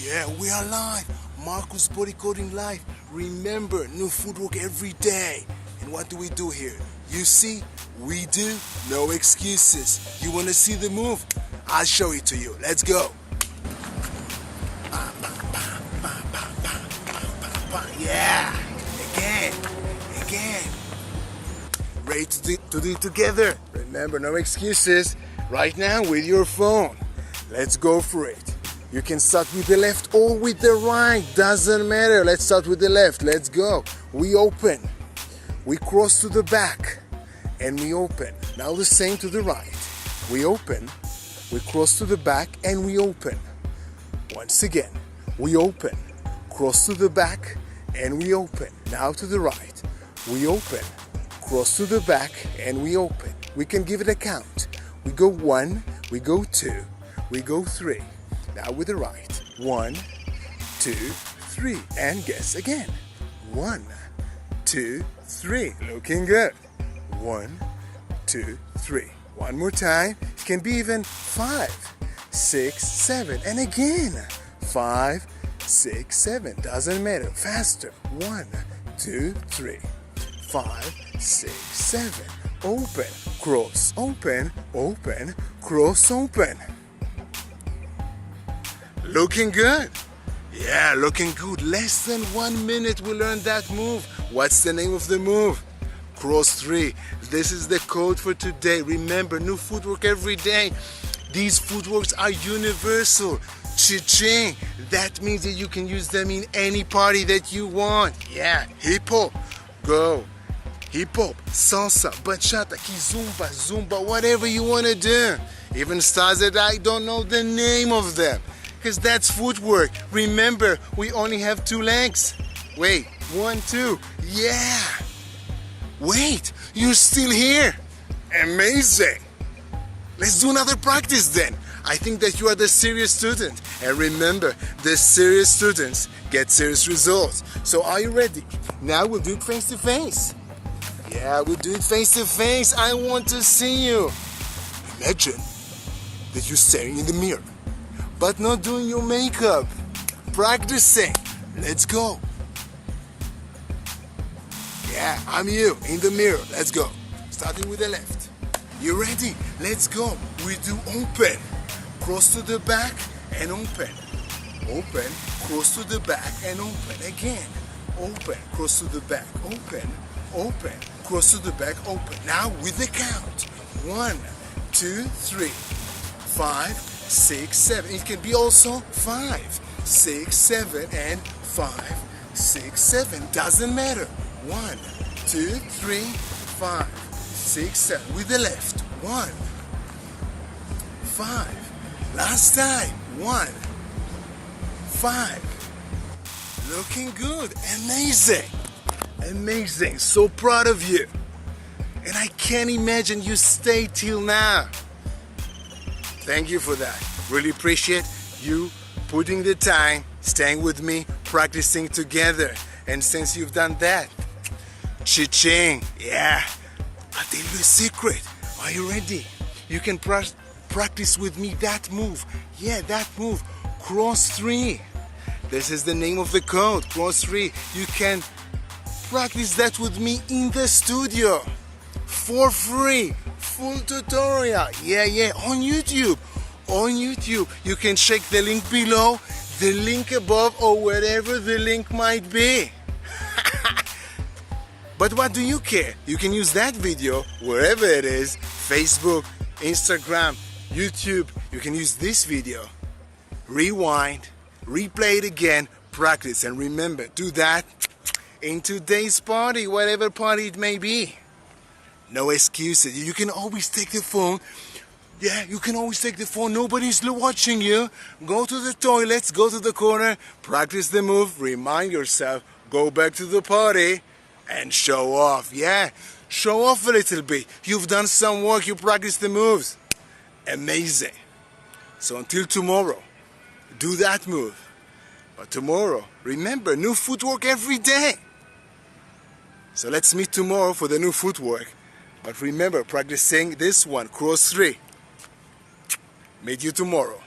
Yeah, we are live. Marcus Body Coding Live. Remember, new footwork every day. And what do we do here? You see, we do no excuses. You want to see the move? I'll show it to you. Let's go. Yeah, again. Ready to do it together. Remember, no excuses. Right now with your phone. Let's go for it. You can start with the left or with the right. Doesn't matter. Let's start with the left. Let's go. We open. We cross to the back. And we open. Now the same to the right. We open. We cross to the back and we open. Once again. We open. Cross to the back and we open. Now to the right. We open. Cross to the back and we open. We can give it a count. We go 1, we go 2, we go 3. Now with the right. 1, 2, 3. And guess again. 1, 2, 3. Looking good. 1, 2, 3. One more time. It can be even 5, 6, 7. And again. 5, 6, 7. Doesn't matter. Faster. 1, 2, 3. 5, 6, 7. Open, cross, open, open, cross, open. Looking good. Yeah, looking good. Less than 1 minute we learned that move. What's the name of the move? Cross 3. This is the code for today. Remember, new footwork every day. These footworks are universal. Cha-ching. That means that you can use them in any party that you want. Yeah, hip hop. Go. Hip hop, salsa, bachata, KIzomba, Zumba, whatever you want to do. Even styles that I don't know the name of them. Because that's footwork. Remember, we only have 2 legs. Wait, 1, 2. Yeah. Wait, you're still here. Amazing. Let's do another practice then. I think that you are the serious student. And remember, the serious students get serious results. So are you ready? Now we'll do it face to face. Yeah, we'll do it face to face. I want to see you. Imagine that you're staring in the mirror, but not doing your makeup. Practicing. Let's go. Yeah, I'm you in the mirror. Let's go. Starting with the left. You ready? Let's go. We do open. Cross to the back and open. Open. Cross to the back and open. Again. Open. Cross to the back. Open. Open. Cross to the back, open. Now with the count. 1, 2, 3, 5, 6, 7. It can be also 5, 6, 7, and 5, 6, 7. Doesn't matter. 1, 2, 3, 5, 6, 7. With the left. 1, 5. Last time. 1, 5. Looking good. Amazing. Amazing, so proud of you. And I can't imagine you stay till now. Thank you for that. Really appreciate you putting the time, staying with me, practicing together. And since you've done that, cha-ching, yeah, I'll tell you a secret. Are you ready? You can practice with me that move. Yeah, that move, cross 3. This is the name of the code, cross 3. You can practice that with me in the studio for free, full tutorial. Yeah, on YouTube. You can check the link below, the link above, or wherever the link might be. But what do you care? You can use that video wherever it is, Facebook, Instagram, YouTube. You can use this video, rewind, replay it again, practice, and remember, do that in today's party, whatever party it may be. No excuses. You can always take the phone. Yeah, you can always take the phone. Nobody's watching you. Go to the toilets, go to the corner, practice the move, remind yourself, go back to the party, and show off. Yeah, show off a little bit. You've done some work, you practice the moves. Amazing. So until tomorrow, do that move. But tomorrow, remember, new footwork every day. So let's meet tomorrow for the new footwork. But remember, practicing this one, cross 3. Meet you tomorrow.